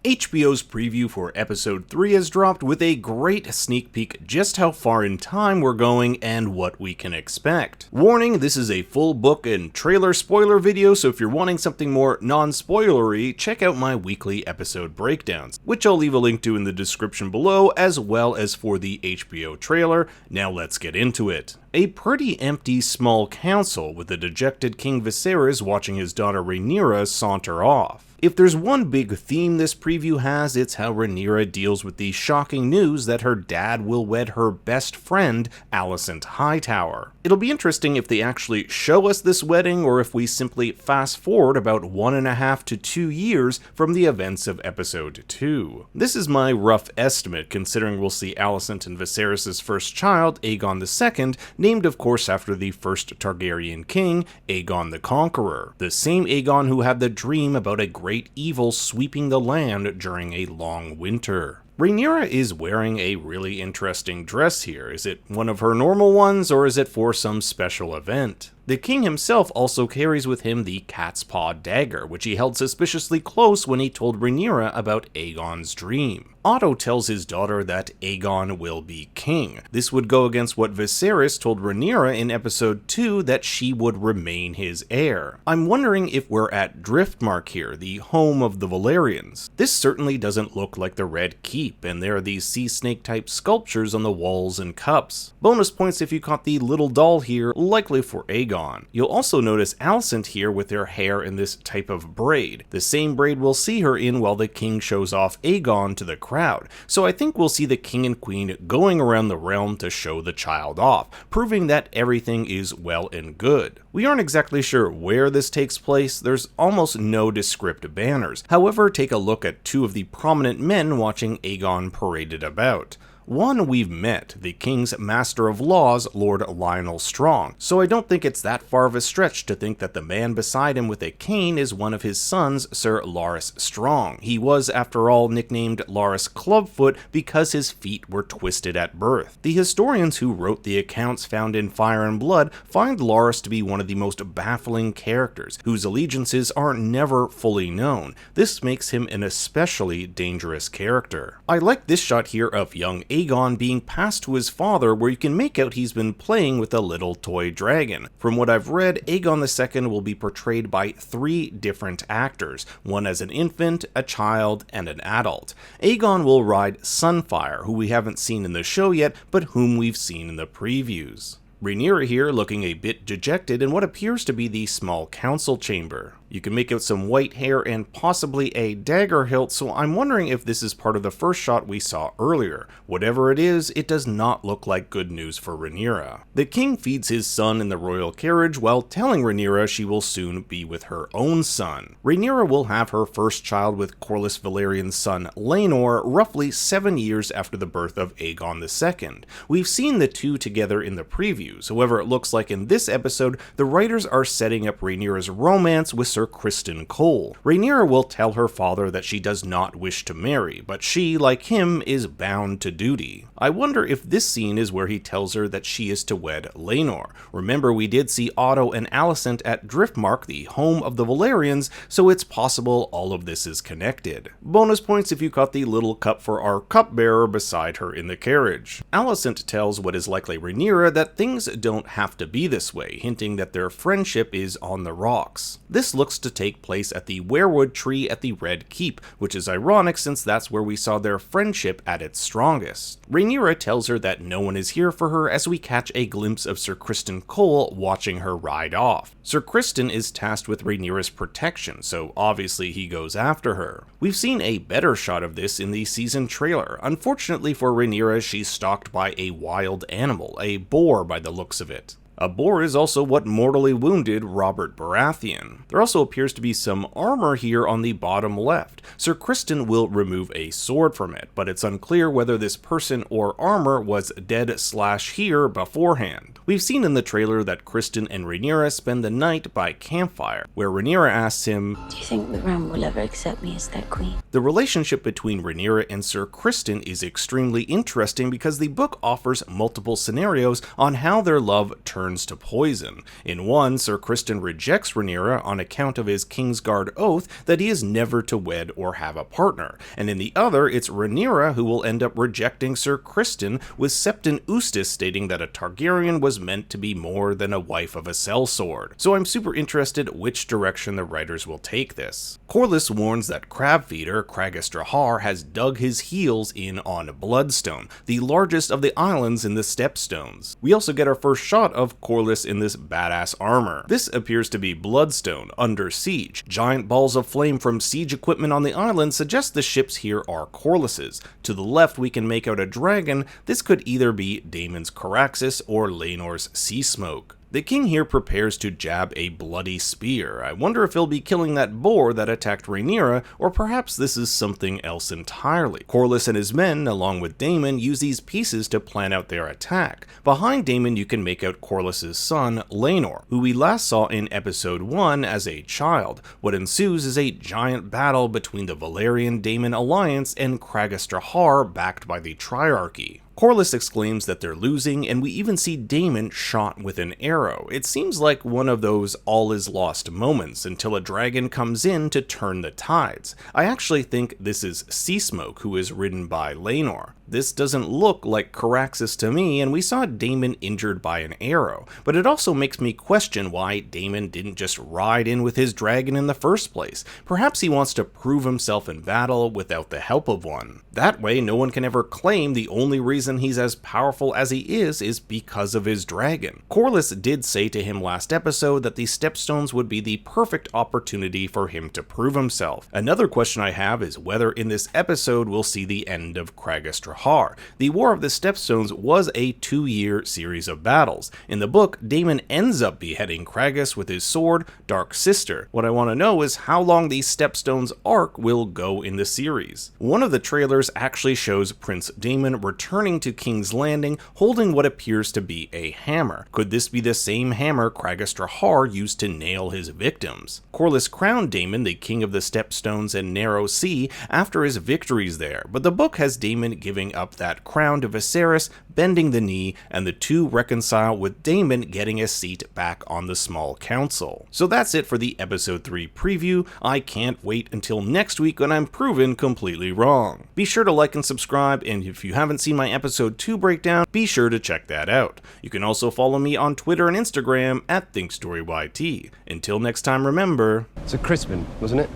HBO's preview for episode 3 has dropped with a great sneak peek just how far in time we're going and what we can expect. Warning, this is a full book and trailer spoiler video, so if you're wanting something more non-spoilery, check out my weekly episode breakdowns, which I'll leave a link to in the description below, as well as for the HBO trailer. Now let's get into it. A pretty empty small council with the dejected King Viserys watching his daughter Rhaenyra saunter off. If there's one big theme this preview has, it's how Rhaenyra deals with the shocking news that her dad will wed her best friend, Alicent Hightower. It'll be interesting if they actually show us this wedding, or if we simply fast forward about 1.5 to 2 years from the events of episode 2. This is my rough estimate, considering we'll see Alicent and Viserys' first child, Aegon II, named of course after the first Targaryen king, Aegon the Conqueror, the same Aegon who had the dream about a great evil sweeping the land during a long winter. Rhaenyra is wearing a really interesting dress here. Is it one of her normal ones, or is it for some special event? The king himself also carries with him the cat's paw dagger, which he held suspiciously close when he told Rhaenyra about Aegon's dream. Otto tells his daughter that Aegon will be king. This would go against what Viserys told Rhaenyra in episode 2, that she would remain his heir. I'm wondering if we're at Driftmark here, the home of the Valyrians. This certainly doesn't look like the Red Keep, and there are these sea snake type sculptures on the walls and cups. Bonus points if you caught the little doll here, likely for Aegon. You'll also notice Alicent here with her hair in this type of braid, the same braid we'll see her in while the king shows off Aegon to the crowd. So I think we'll see the king and queen going around the realm to show the child off, proving that everything is well and good. We aren't exactly sure where this takes place. There's almost no nondescript banners. However, take a look at two of the prominent men watching Aegon paraded about. One we've met, the King's Master of Laws, Lord Lionel Strong, so I don't think it's that far of a stretch to think that the man beside him with a cane is one of his sons, Sir Larys Strong. He was, after all, nicknamed Larys Clubfoot because his feet were twisted at birth. The historians who wrote the accounts found in Fire and Blood find Larys to be one of the most baffling characters, whose allegiances are never fully known. This makes him an especially dangerous character. I like this shot here of young Aegon being passed to his father, where you can make out he's been playing with a little toy dragon. From what I've read, Aegon II will be portrayed by 3 different actors, one as an infant, a child, and an adult. Aegon will ride Sunfyre, who we haven't seen in the show yet, but whom we've seen in the previews. Rhaenyra here looking a bit dejected in what appears to be the small council chamber. You can make out some white hair and possibly a dagger hilt, so I'm wondering if this is part of the first shot we saw earlier. Whatever it is, it does not look like good news for Rhaenyra. The king feeds his son in the royal carriage while telling Rhaenyra she will soon be with her own son. Rhaenyra will have her first child with Corlys Velaryon's son Laenor roughly 7 years after the birth of Aegon II. We've seen the two together in the previews, however it looks like in this episode the writers are setting up Rhaenyra's romance with Sir Criston Cole. Rhaenyra will tell her father that she does not wish to marry, but she, like him, is bound to duty. I wonder if this scene is where he tells her that she is to wed Laenor. Remember, we did see Otto and Alicent at Driftmark, the home of the Valyrians, so it's possible all of this is connected. Bonus points if you caught the little cup for our cupbearer beside her in the carriage. Alicent tells what is likely Rhaenyra that things don't have to be this way, hinting that their friendship is on the rocks. This looks to take place at the weirwood tree at the Red Keep, which is ironic since that's where we saw their friendship at its strongest. Rhaenyra tells her that no one is here for her as we catch a glimpse of Sir Criston Cole watching her ride off. Sir Criston is tasked with Rhaenyra's protection, so obviously he goes after her. We've seen a better shot of this in the season trailer. Unfortunately for Rhaenyra, she's stalked by a wild animal, a boar by the looks of it. A boar is also what mortally wounded Robert Baratheon. There also appears to be some armor here on the bottom left. Sir Criston will remove a sword from it, but it's unclear whether this person or armor was dead/here beforehand. We've seen in the trailer that Criston and Rhaenyra spend the night by campfire, where Rhaenyra asks him, "Do you think the realm will ever accept me as their queen?" The relationship between Rhaenyra and Sir Criston is extremely interesting because the book offers multiple scenarios on how their love turns turns to poison. In one, Sir Criston rejects Rhaenyra on account of his Kingsguard oath that he is never to wed or have a partner, and in the other, it's Rhaenyra who will end up rejecting Sir Criston, with Septon Eustace stating that a Targaryen was meant to be more than a wife of a sellsword. So I'm super interested which direction the writers will take this. Corlys warns that crabfeeder Craghas Drahar has dug his heels in on Bloodstone, the largest of the islands in the Stepstones. We also get our first shot of Corlys in this badass armor. This appears to be Bloodstone, under siege. Giant balls of flame from siege equipment on the island suggest the ships here are Corlys's. To the left we can make out a dragon. This could either be Daemon's Caraxes or Laenor's Sea Smoke. The king here prepares to jab a bloody spear. I wonder if he'll be killing that boar that attacked Rhaenyra, or perhaps this is something else entirely. Corlys and his men, along with Daemon, use these pieces to plan out their attack. Behind Daemon you can make out Corlys' son, Laenor, who we last saw in episode 1 as a child. What ensues is a giant battle between the Valyrian-Daemon alliance and Craghas Drahar, backed by the Triarchy. Corlys exclaims that they're losing, and we even see Daemon shot with an arrow. It seems like one of those all is lost moments until a dragon comes in to turn the tides. I actually think this is Sea Smoke, who is ridden by Laenor. This doesn't look like Caraxes to me, and we saw Daemon injured by an arrow, but it also makes me question why Daemon didn't just ride in with his dragon in the first place. Perhaps he wants to prove himself in battle without the help of one. That way no one can ever claim the only reason he's as powerful as he is because of his dragon. Corlys did say to him last episode that the Stepstones would be the perfect opportunity for him to prove himself. Another question I have is whether in this episode we'll see the end of Craghas Drahar. The War of the Stepstones was a 2-year series of battles. In the book, Daemon ends up beheading Craghas with his sword, Dark Sister. What I want to know is how long the Stepstones arc will go in the series. One of the trailers actually shows Prince Daemon returning to King's Landing holding what appears to be a hammer. Could this be the same hammer Craghas Drahar used to nail his victims? Corlys crowned Daemon the King of the Stepstones and Narrow Sea after his victories there, but the book has Daemon giving up that crown to Viserys, bending the knee, and the two reconcile with Daemon getting a seat back on the small council. So that's it for the episode 3 preview. I can't wait until next week when I'm proven completely wrong. Be sure to like and subscribe, and if you haven't seen my episode 2 breakdown, be sure to check that out. You can also follow me on Twitter and Instagram at ThinkStoryYT. Until next time, remember... It's a Crispin, wasn't it?